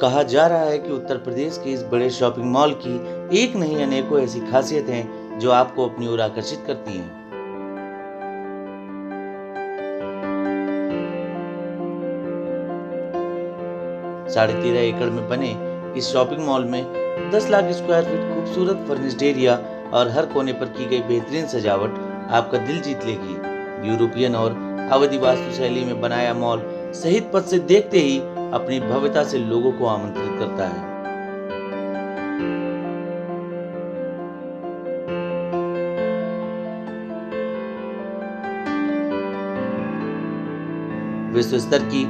कहा जा रहा है कि उत्तर प्रदेश के इस बड़े शॉपिंग मॉल की एक नहीं अनेकों ऐसी खासियत हैं जो आपको अपनी ओर आकर्षित करती हैं। साढ़े 13 एकड़ में बने इस शॉपिंग मॉल में 10 लाख स्क्वायर फीट खूबसूरत फर्निश्ड एरिया और हर कोने पर की गई बेहतरीन सजावट आपका दिल जीत लेगी। यूरोपियन और अवधि वास्तु शैली में बनाया मॉल शहीद पथ से देखते ही अपनी भव्यता से लोगों को आमंत्रित करता है। विश्व स्तर की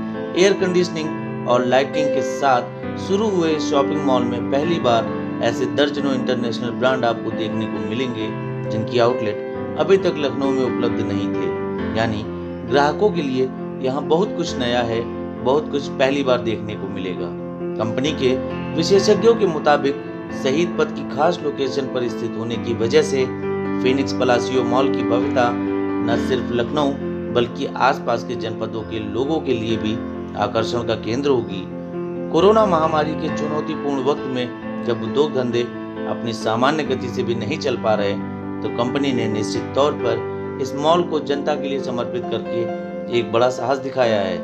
एयर कंडीशनिंग और लाइटिंग के साथ शुरू हुए शॉपिंग मॉल में पहली बार ऐसे दर्जनों इंटरनेशनल ब्रांड आपको देखने को मिलेंगे जिनकी आउटलेट अभी तक लखनऊ में उपलब्ध नहीं थे। यानी ग्राहकों के लिए यहाँ बहुत कुछ नया है, बहुत कुछ पहली बार देखने को मिलेगा। कंपनी के विशेषज्ञों के मुताबिक शहीद पथ की खास लोकेशन पर स्थित होने की वजह से फीनिक्स पलासियो मॉल की भव्यता न सिर्फ लखनऊ बल्कि आसपास के जनपदों के लोगों के लिए भी आकर्षण का केंद्र होगी। कोरोना महामारी के चुनौतीपूर्ण वक्त में जब उद्योग धंधे अपनी सामान्य गति से भी नहीं चल पा रहे, तो कंपनी ने निश्चित तौर पर इस मॉल को जनता के लिए समर्पित करके एक बड़ा साहस दिखाया है।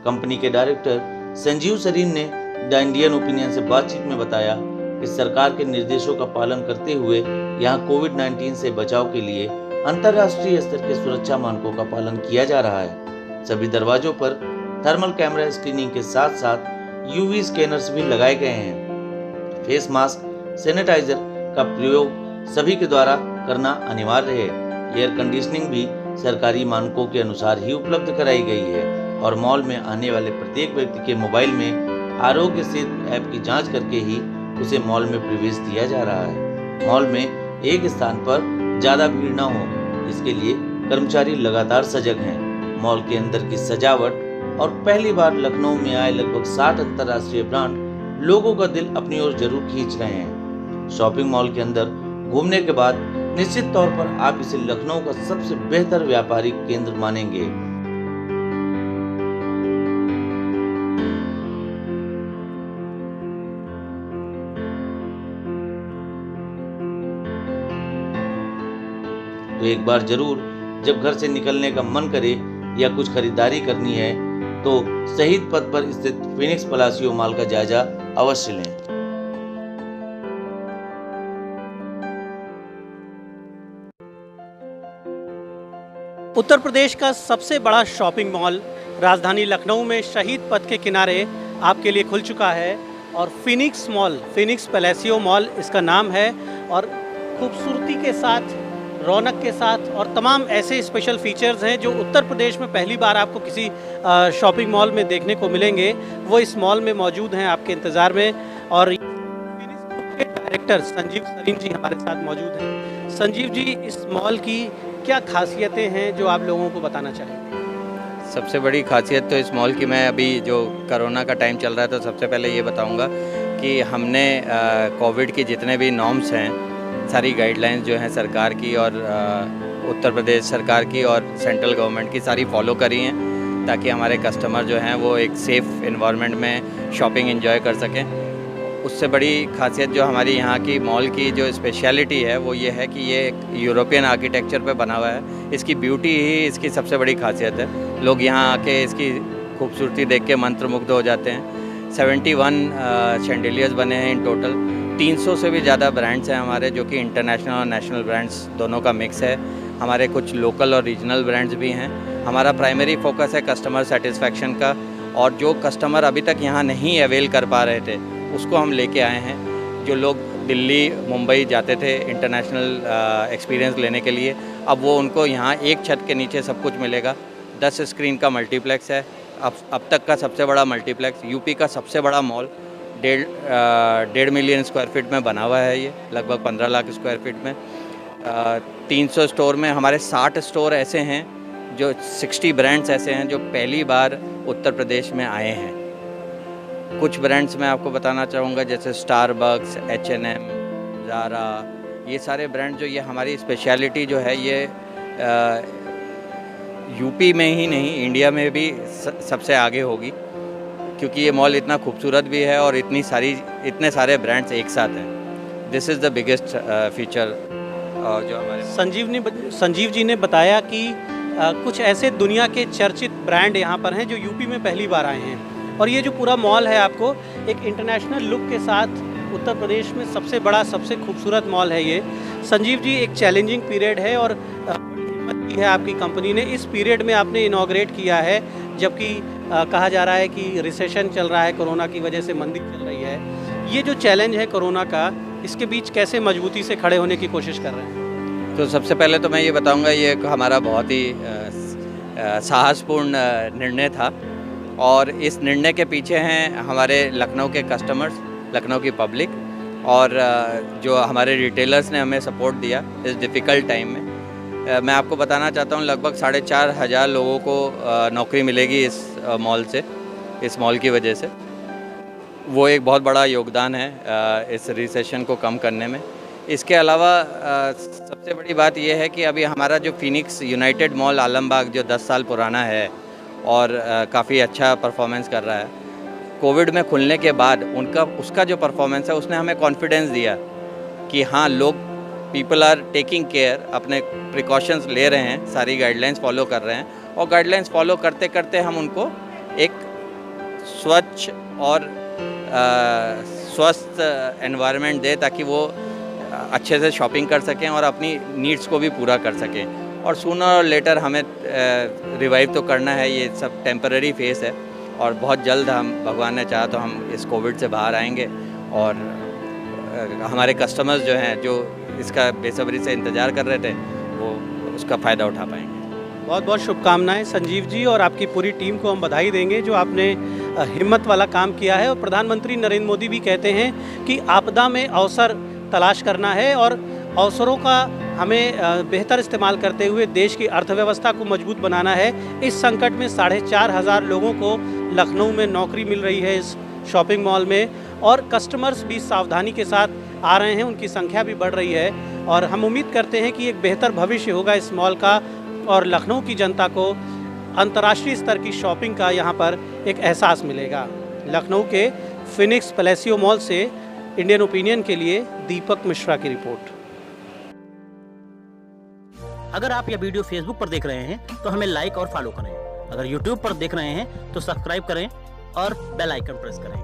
कंपनी के डायरेक्टर संजीव सरीन ने द इंडियन ओपिनियन से बातचीत में बताया कि सरकार के निर्देशों का पालन करते हुए यहां कोविड-19 से बचाव के लिए अंतर्राष्ट्रीय स्तर के सुरक्षा मानकों का पालन किया जा रहा है। सभी दरवाजों पर थर्मल कैमरा स्क्रीनिंग के साथ साथ यूवी स्कैनर्स भी लगाए गए हैं। फेस मास्क, सैनिटाइजर का प्रयोग सभी के द्वारा करना अनिवार्य है। एयर कंडीशनिंग भी सरकारी मानकों के अनुसार ही उपलब्ध कराई गई है और मॉल में आने वाले प्रत्येक व्यक्ति के मोबाइल में आरोग्य सेतु ऐप की जांच करके ही उसे मॉल में प्रवेश दिया जा रहा है। मॉल में एक स्थान पर ज्यादा भीड़ न हो, इसके लिए कर्मचारी लगातार सजग हैं। मॉल के अंदर की सजावट और पहली बार लखनऊ में आए लगभग 60 अंतर्राष्ट्रीय ब्रांड लोगों का दिल अपनी ओर जरूर खींच रहे हैं। शॉपिंग मॉल के अंदर घूमने के बाद निश्चित तौर पर आप इसे लखनऊ का सबसे बेहतर व्यापारिक केंद्र मानेंगे। तो एक बार जरूर जब घर से निकलने का मन करे या कुछ खरीदारी करनी है तो शहीद पथ पर स्थित फीनिक्स पलासियो मॉल का जायजा अवश्य लें। उत्तर प्रदेश का सबसे बड़ा शॉपिंग मॉल राजधानी लखनऊ में शहीद पथ के किनारे आपके लिए खुल चुका है और Phoenix mall, Phoenix Palassio mall इसका नाम है और खूबसूरती के साथ, रौनक के साथ और तमाम ऐसे स्पेशल फीचर्स हैं जो उत्तर प्रदेश में पहली बार आपको किसी शॉपिंग मॉल में देखने को मिलेंगे, वो इस मॉल में मौजूद हैं आपके इंतज़ार में। और फीनिक्स के डायरेक्टर संजीव सरीन जी हमारे साथ मौजूद हैं। संजीव जी, इस मॉल की क्या खासियतें हैं जो आप लोगों को बताना चाहेंगे? सबसे बड़ी खासियत तो इस मॉल की, मैं अभी जो कोरोना का टाइम चल रहा है तो सबसे पहले ये बताऊंगा कि हमने कोविड के जितने भी नॉर्म्स हैं, सारी गाइडलाइंस जो हैं सरकार की और उत्तर प्रदेश सरकार की और सेंट्रल गवर्नमेंट की सारी फॉलो करी हैं ताकि हमारे कस्टमर जो हैं वो एक सेफ़ इन्वायरमेंट में शॉपिंग एंजॉय कर सकें। उससे बड़ी खासियत जो हमारी यहाँ की मॉल की जो स्पेशलिटी है वो ये है कि ये एक यूरोपियन आर्किटेक्चर पे बना हुआ है। इसकी ब्यूटी ही इसकी सबसे बड़ी खासियत है। लोग यहाँ आके इसकी खूबसूरती देख के मंत्रमुग्ध हो जाते हैं। 71 शैंडिलियर्स बने हैं इन टोटल। 300 से भी ज़्यादा ब्रांड्स हैं हमारे, जो कि इंटरनेशनल और नेशनल ब्रांड्स दोनों का मिक्स है। हमारे कुछ लोकल और रीजनल ब्रांड्स भी हैं। हमारा प्राइमरी फोकस है कस्टमर सेटिस्फेक्शन का, और जो कस्टमर अभी तक यहाँ नहीं अवेल कर पा रहे थे उसको हम लेके आए हैं। जो लोग दिल्ली, मुंबई जाते थे इंटरनेशनल एक्सपीरियंस लेने के लिए, अब वो उनको यहाँ एक छत के नीचे सब कुछ मिलेगा। 10 स्क्रीन का मल्टीप्लेक्स है, अब तक का सबसे बड़ा मल्टीप्लेक्स, यूपी का सबसे बड़ा मॉल। 1.5 मिलियन स्क्वायर फीट में बना हुआ है ये, लगभग 15 लाख स्क्वायर फीट में। 300 स्टोर में हमारे 60 स्टोर ऐसे हैं, जो 60 ब्रांड्स ऐसे हैं जो पहली बार उत्तर प्रदेश में आए हैं। कुछ ब्रांड्स मैं आपको बताना चाहूँगा, जैसे स्टारबक्स, H&M, ज़ारा, ये सारे ब्रांड जो ये हमारी स्पेशलिटी जो है ये यूपी में ही नहीं इंडिया में भी सबसे आगे होगी, क्योंकि ये मॉल इतना खूबसूरत भी है और इतने सारे ब्रांड्स एक साथ हैं। This is the biggest feature जो हमारे संजीव जी ने बताया कि कुछ ऐसे दुनिया के चर्चित ब्रांड यहाँ पर हैं जो यूपी में पहली बार आए हैं, और ये जो पूरा मॉल है आपको एक इंटरनेशनल लुक के साथ उत्तर प्रदेश में सबसे बड़ा सबसे खूबसूरत मॉल है ये। संजीव जी, एक चैलेंजिंग पीरियड है और हिम्मत की है आपकी कंपनी ने, इस पीरियड में आपने इनॉग्रेट किया है, जबकि कहा जा रहा है कि रिसेशन चल रहा है, कोरोना की वजह से मंदी चल रही है। ये जो चैलेंज है कोरोना का, इसके बीच कैसे मजबूती से खड़े होने की कोशिश कर रहे हैं? तो सबसे पहले तो मैं ये बताऊंगा, ये हमारा बहुत ही साहसपूर्ण निर्णय था, और इस निर्णय के पीछे हैं हमारे लखनऊ के कस्टमर्स, लखनऊ की पब्लिक, और जो हमारे रिटेलर्स ने हमें सपोर्ट दिया इस डिफ़िकल्ट टाइम में। मैं आपको बताना चाहता हूँ लगभग 4,500 लोगों को नौकरी मिलेगी इस मॉल से, इस मॉल की वजह से। वो एक बहुत बड़ा योगदान है इस रिसेशन को कम करने में। इसके अलावा सबसे बड़ी बात यह है कि अभी हमारा जो फिनिक्स यूनाइटेड मॉल आलमबाग जो 10 साल पुराना है और काफ़ी अच्छा परफॉर्मेंस कर रहा है, कोविड में खुलने के बाद उसका जो परफॉर्मेंस है उसने हमें कॉन्फिडेंस दिया कि हाँ, लोग पीपल आर टेकिंग केयर, अपने प्रिकॉशंस ले रहे हैं, सारी गाइडलाइंस फॉलो कर रहे हैं, और गाइडलाइंस फॉलो करते करते हम उनको एक स्वच्छ और स्वस्थ एनवायरनमेंट दे, ताकि वो अच्छे से शॉपिंग कर सकें और अपनी नीड्स को भी पूरा कर सकें। और सूनर और लेटर हमें रिवाइव तो करना है, ये सब टेम्पररी फेस है, और बहुत जल्द हम, भगवान ने चाहा तो हम इस कोविड से बाहर आएंगे, और हमारे कस्टमर्स जो हैं, जो इसका बेसब्री से इंतज़ार कर रहे थे, वो उसका फ़ायदा उठा पाएंगे। बहुत बहुत शुभकामनाएं संजीव जी, और आपकी पूरी टीम को हम बधाई देंगे जो आपने हिम्मत वाला काम किया है। और प्रधानमंत्री नरेंद्र मोदी भी कहते हैं कि आपदा में अवसर तलाश करना है, और अवसरों का हमें बेहतर इस्तेमाल करते हुए देश की अर्थव्यवस्था को मजबूत बनाना है। इस संकट में 4,500 लोगों को लखनऊ में नौकरी मिल रही है इस शॉपिंग मॉल में, और कस्टमर्स भी सावधानी के साथ आ रहे हैं, उनकी संख्या भी बढ़ रही है, और हम उम्मीद करते हैं कि एक बेहतर भविष्य होगा इस मॉल का, और लखनऊ की जनता को अंतर्राष्ट्रीय स्तर की शॉपिंग का यहाँ पर एक एहसास मिलेगा। लखनऊ के फिनिक्स पैलेसियो मॉल से इंडियन ओपिनियन के लिए दीपक मिश्रा की रिपोर्ट। अगर आप यह वीडियो फेसबुक पर देख रहे हैं तो हमें लाइक और फॉलो करें। अगर यूट्यूब पर देख रहे हैं तो सब्सक्राइब करें और बेल आइकन प्रेस करें।